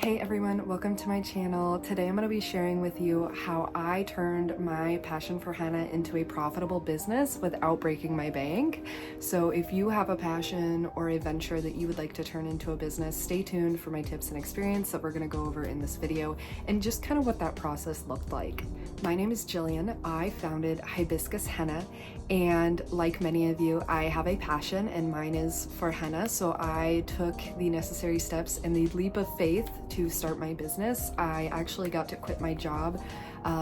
Hey everyone, welcome to my channel. Today I'm going to be sharing with you how I turned my passion for henna into a profitable business without breaking my bank. So if you have a passion or a venture that you would like to turn into a business, stay tuned for my tips and experience that we're going to go over in this video and just kind of what that process looked like. My name is Jillian. I founded Hibiscus Henna, and like many of you, I have a passion and mine is for henna. So I took the necessary steps and the leap of faith to start my business. I actually got to quit my job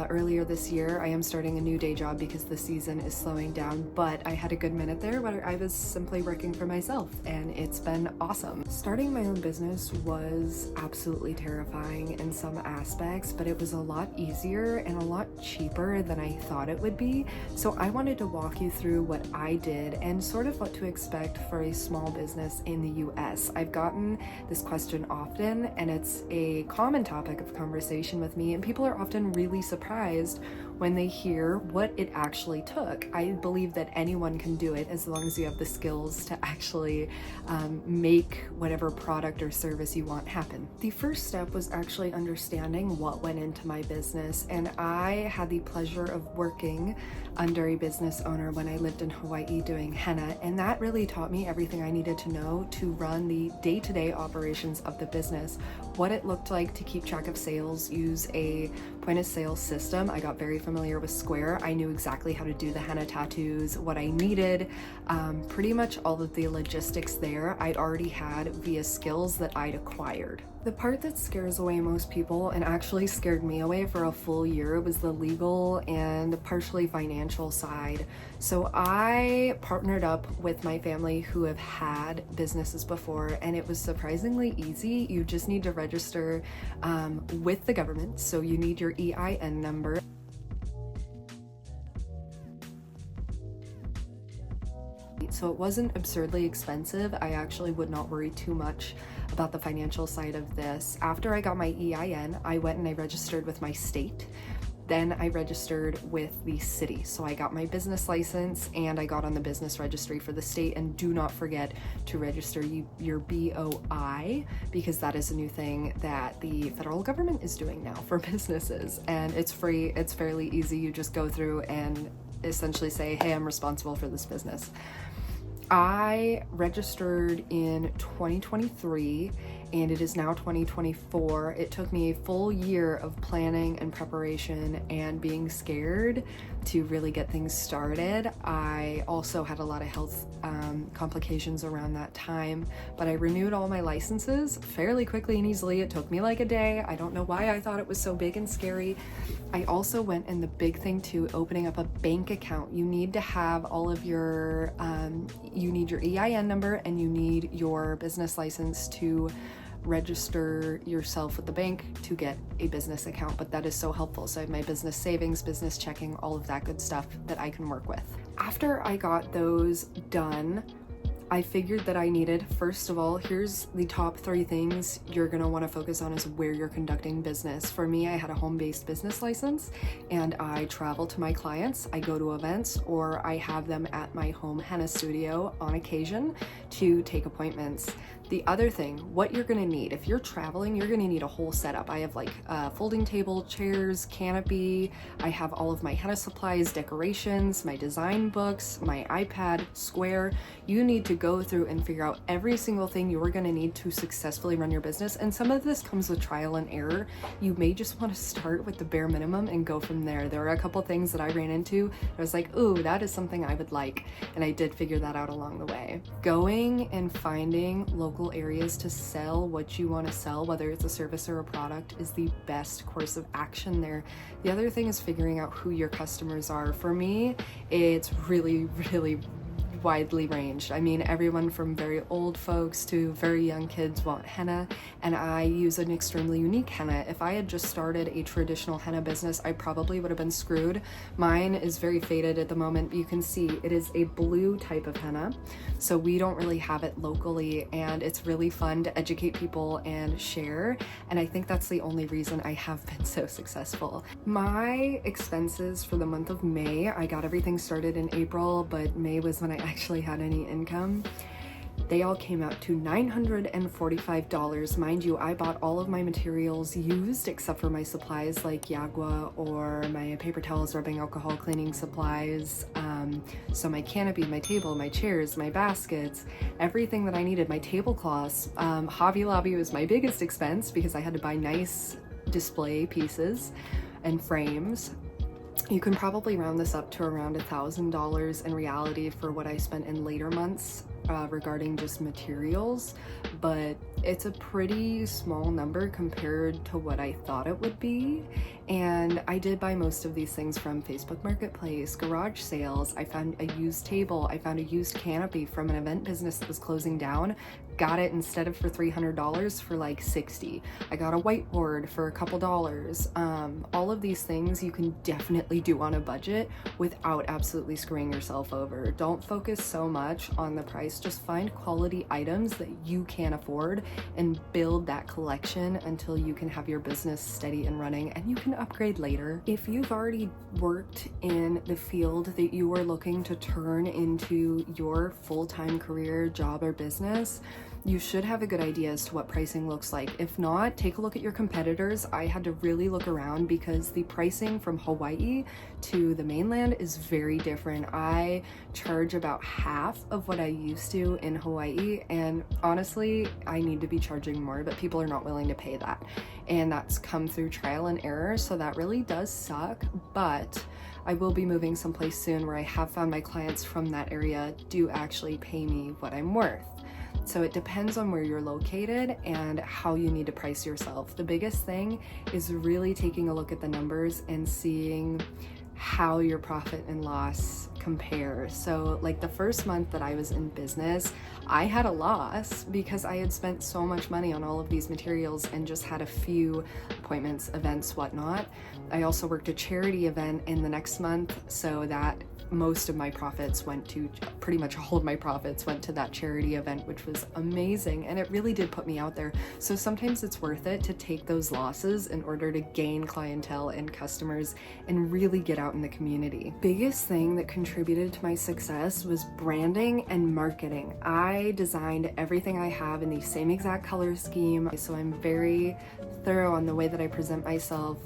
earlier this year. I am starting a new day job because the season is slowing down, but I had a good minute there where I was simply working for myself, and it's been awesome. Starting my own business was absolutely terrifying in some aspects, but it was a lot easier and a lot cheaper than I thought it would be. So I wanted to walk you through what I did and sort of what to expect for a small business in the US. I've gotten this question often, and it's a common topic of conversation with me, and people are often really surprised when they hear what it actually took. I believe that anyone can do it as long as you have the skills to actually make whatever product or service you want happen. The first step was actually understanding what went into my business, and I had the pleasure of working under a business owner when I lived in Hawaii doing henna, and that really taught me everything I needed to know to run the day-to-day operations of the business, what it looked like to keep track of sales, use a point of sale system. I got very familiar with Square. I knew exactly how to do the henna tattoos, what I needed, pretty much all of the logistics there I'd already had via skills that I'd acquired. The part that scares away most people, and actually scared me away for a full year, was the legal and partially financial side. So I partnered up with my family who have had businesses before, and it was surprisingly easy. You just need to register with the government. So you need your EIN number. So it wasn't absurdly expensive. I actually would not worry too much about the financial side of this. After I got my EIN, I went and I registered with my state. Then I registered with the city. So I got my business license and I got on the business registry for the state. And do not forget to register your BOI, because that is a new thing that the federal government is doing now for businesses. And it's free, it's fairly easy. You just go through and essentially say, hey, I'm responsible for this business. I registered in 2023 and it is now 2024. It took me a full year of planning and preparation and being scared to really get things started. I also had a lot of health complications around that time, but I renewed all my licenses fairly quickly and easily. It took me like a day. I don't know why I thought it was so big and scary. I also went, and the big thing too, opening up a bank account. You need to have all of your, you need your EIN number and you need your business license to register yourself with the bank to get a business account, but that is so helpful. So I have my business savings, business checking, all of that good stuff that I can work with. After I got those done, I figured that I needed, first of all, here's the top 3 things you're gonna wanna focus on is where you're conducting business. For me, I had a home-based business license and I travel to my clients, I go to events, or I have them at my home henna studio on occasion to take appointments. The other thing, what you're gonna need, if you're traveling, you're gonna need a whole setup. I have like folding table, chairs, canopy. I have all of my henna supplies, decorations, my design books, my iPad, Square. You need to go through and figure out every single thing you're gonna need to successfully run your business. And some of this comes with trial and error. You may just wanna start with the bare minimum and go from there. There were a couple things that I ran into. I was like, ooh, that is something I would like. And I did figure that out along the way. Going and finding local areas to sell what you want to sell, whether it's a service or a product, is the best course of action there. The other thing is figuring out who your customers are. For me, it's really widely ranged. I mean, everyone from very old folks to very young kids want henna, and I use an extremely unique henna. If I had just started a traditional henna business, I probably would have been screwed. Mine is very faded at the moment, but you can see it is a blue type of henna, so we don't really have it locally, and it's really fun to educate people and share, and I think that's the only reason I have been so successful. My expenses for the month of May, I got everything started in April, but May was when I actually had any income. They all came out to $945. Mind you, I bought all of my materials used except for my supplies like Yagua or my paper towels, rubbing alcohol, cleaning supplies. So my canopy, my table, my chairs, my baskets, everything that I needed, my tablecloths. Hobby Lobby was my biggest expense because I had to buy nice display pieces and frames. You can probably round this up to around $1,000 in reality for what I spent in later months regarding just materials, but it's a pretty small number compared to what I thought it would be. And I did buy most of these things from Facebook Marketplace, garage sales. I found a used table. I found a used canopy from an event business that was closing down. Got it instead of for $300 for like $60. I got a whiteboard for a couple dollars. All of these things you can definitely do on a budget without absolutely screwing yourself over. Don't focus so much on the price. Just find quality items that you can afford and build that collection until you can have your business steady and running, and you can upgrade later. If you've already worked in the field that you are looking to turn into your full-time career, job, or business, you should have a good idea as to what pricing looks like. If not, take a look at your competitors. I had to really look around because the pricing from Hawaii to the mainland is very different. I charge about half of what I used to in Hawaii, and honestly, I need to be charging more, but people are not willing to pay that. And that's come through trial and error, so that really does suck, but I will be moving someplace soon where I have found my clients from that area do actually pay me what I'm worth. So it depends on where you're located and how you need to price yourself. The biggest thing is really taking a look at the numbers and seeing how your profit and loss compare. So like the first month that I was in business, I had a loss because I had spent so much money on all of these materials and just had a few appointments, events, whatnot. I also worked a charity event in the next month, so that most of my profits went to, pretty much all of my profits went to that charity event, which was amazing, and it really did put me out there. So sometimes it's worth it to take those losses in order to gain clientele and customers and really get out in the community. Biggest thing that contributed to my success was branding and marketing. I designed everything I have in the same exact color scheme, so I'm very thorough on the way that I present myself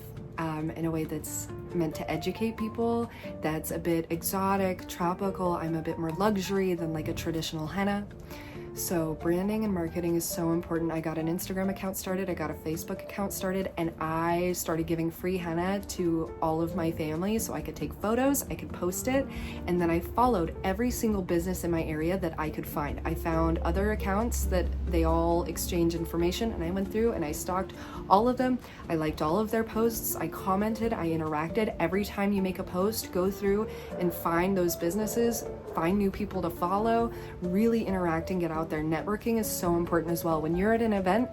in a way that's meant to educate people, that's a bit exotic, tropical. I'm a bit more luxury than like a traditional henna. So branding and marketing is so important. I got an Instagram account started, I got a Facebook account started, and I started giving free henna to all of my family so I could take photos, I could post it, and then I followed every single business in my area that I could find. I found other accounts that they all exchange information, and I went through and I stalked all of them. I liked all of their posts, I commented, I interacted. Every time you make a post, go through and find those businesses, find new people to follow, really interact and get out there. Networking is so important as well. When you're at an event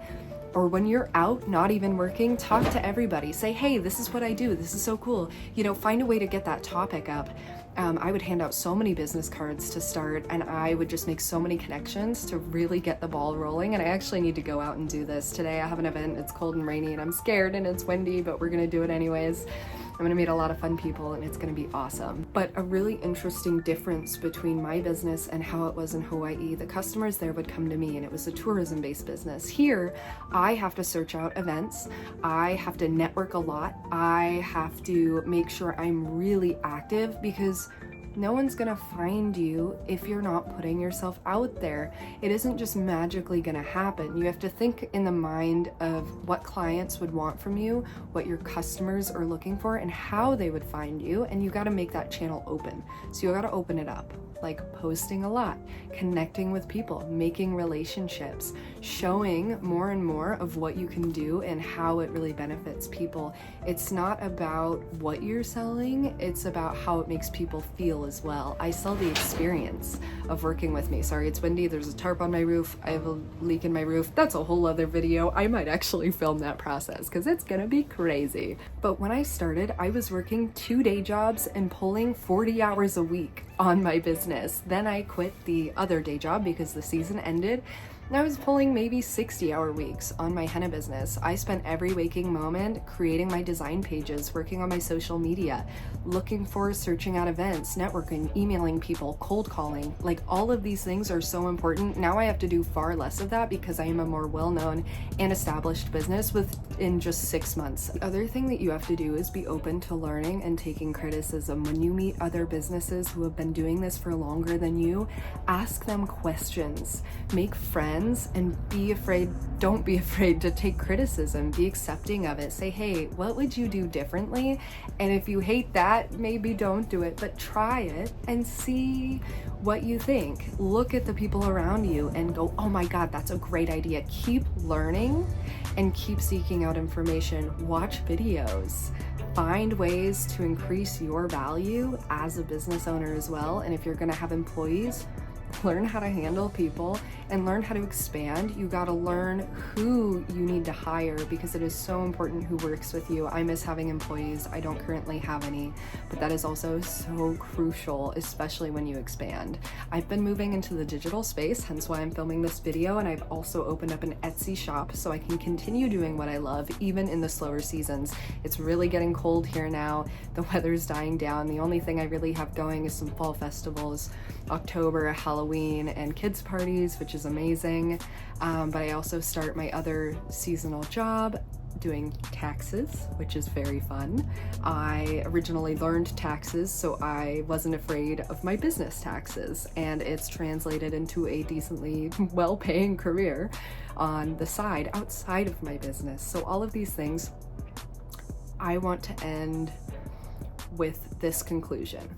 or when you're out, not even working, talk to everybody. Say, hey, this is what I do. This is so cool. You know, find a way to get that topic up. I would hand out so many business cards to start, and I would just make so many connections to really get the ball rolling. And I actually need to go out and do this. Today I have an event, it's cold and rainy and I'm scared and it's windy, but we're gonna do it anyways. I'm gonna meet a lot of fun people and it's gonna be awesome. But a really interesting difference between my business and how it was in Hawaii, the customers there would come to me and it was a tourism-based business. Here, I have to search out events, I have to network a lot, I have to make sure I'm really active because no one's gonna find you if you're not putting yourself out there. It isn't just magically gonna happen. You have to think in the mind of what clients would want from you, what your customers are looking for, and how they would find you, and you gotta make that channel open. So you gotta open it up, like posting a lot, connecting with people, making relationships, showing more and more of what you can do and how it really benefits people. It's not about what you're selling, it's about how it makes people feel as well. I sell the experience of working with me. Sorry, it's windy, there's a tarp on my roof, I have a leak in my roof. That's a whole other video. I might actually film that process because it's gonna be crazy. But when I started, I was working 2 day jobs and pulling 40 hours a week on my business. Then I quit the other day job because the season ended, I was pulling maybe 60-hour weeks on my henna business. I spent every waking moment creating my design pages, working on my social media, looking for, searching out events, networking, emailing people, cold calling. Like, all of these things are so important. Now I have to do far less of that because I am a more well-known and established business within just 6 months. The other thing that you have to do is be open to learning and taking criticism. When you meet other businesses who have been doing this for longer than you, ask them questions, make friends, and don't be afraid to take criticism. Be accepting of it. Say, hey, what would you do differently? And if you hate that, maybe don't do it, but try it and see what you think. Look at the people around you and go, oh my God, that's a great idea. Keep learning and keep seeking out information. Watch videos. Find ways to increase your value as a business owner as well. And if you're gonna have employees, learn how to handle people and learn how to expand. You got to learn who you need to hire because it is so important who works with you. I miss having employees. I don't currently have any, but that is also so crucial, especially when you expand. I've been moving into the digital space, hence why I'm filming this video, and I've also opened up an Etsy shop so I can continue doing what I love even in the slower seasons. It's really getting cold here now. The weather's dying down. The only thing I really have going is some fall festivals, October, Halloween, and kids parties, which is amazing. But I also start my other seasonal job doing taxes, which is very fun. I originally learned taxes, so I wasn't afraid of my business taxes, and it's translated into a decently well-paying career on the side, outside of my business. So all of these things, I want to end with this conclusion.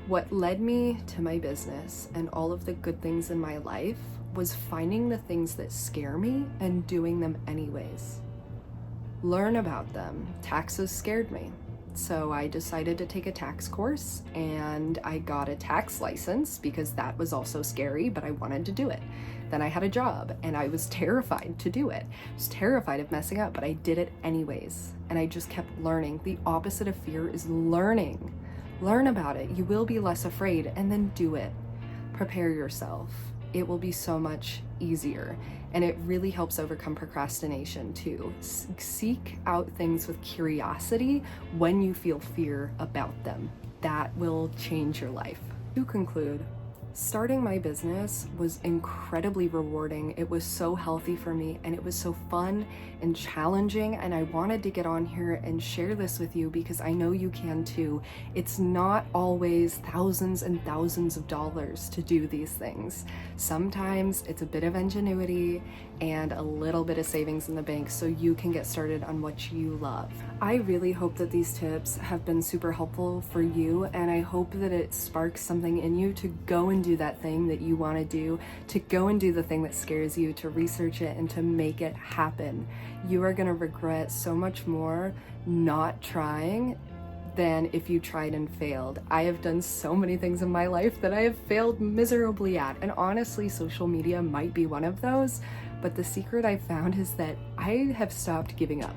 What led me to my business and all of the good things in my life was finding the things that scare me and doing them anyways. Learn about them. Taxes scared me. So I decided to take a tax course and I got a tax license because that was also scary, but I wanted to do it. Then I had a job and I was terrified to do it. I was terrified of messing up, but I did it anyways. And I just kept learning. The opposite of fear is learning. Learn about it. You will be less afraid, and then do it. Prepare yourself. It will be so much easier, and it really helps overcome procrastination too. Seek out things with curiosity when you feel fear about them. That will change your life. To conclude, starting my business was incredibly rewarding. It was so healthy for me, and it was so fun and challenging, and I wanted to get on here and share this with you because I know you can too. It's not always thousands and thousands of dollars to do these things. Sometimes it's a bit of ingenuity and a little bit of savings in the bank so you can get started on what you love. I really hope that these tips have been super helpful for you, and I hope that it sparks something in you to go and do that thing that you want to do, to go and do the thing that scares you, to research it and to make it happen. You are going to regret so much more not trying than if you tried and failed. I have done so many things in my life that I have failed miserably at, and honestly, social media might be one of those, but the secret I found is that I have stopped giving up.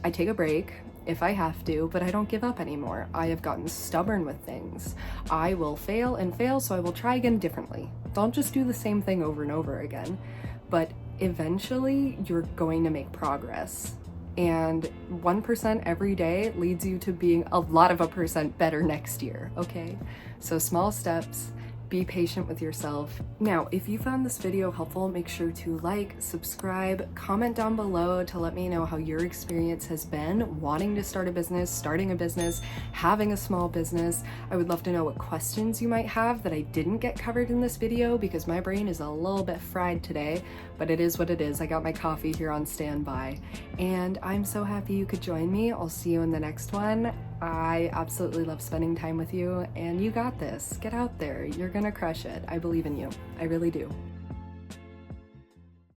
I take a break if I have to, but I don't give up anymore. I have gotten stubborn with things. I will fail and fail, so I will try again differently. Don't just do the same thing over and over again, but eventually you're going to make progress. And 1% every day leads you to being a lot of a percent better next year, okay? So small steps. Be patient with yourself. Now, if you found this video helpful, make sure to like, subscribe, comment down below to let me know how your experience has been wanting to start a business, starting a business, having a small business. I would love to know what questions you might have that I didn't get covered in this video because my brain is a little bit fried today, but it is what it is. I got my coffee here on standby, and I'm so happy you could join me. I'll see you in the next one. I absolutely love spending time with you, and you got this. Get out there. You're gonna crush it. I believe in you. I really do.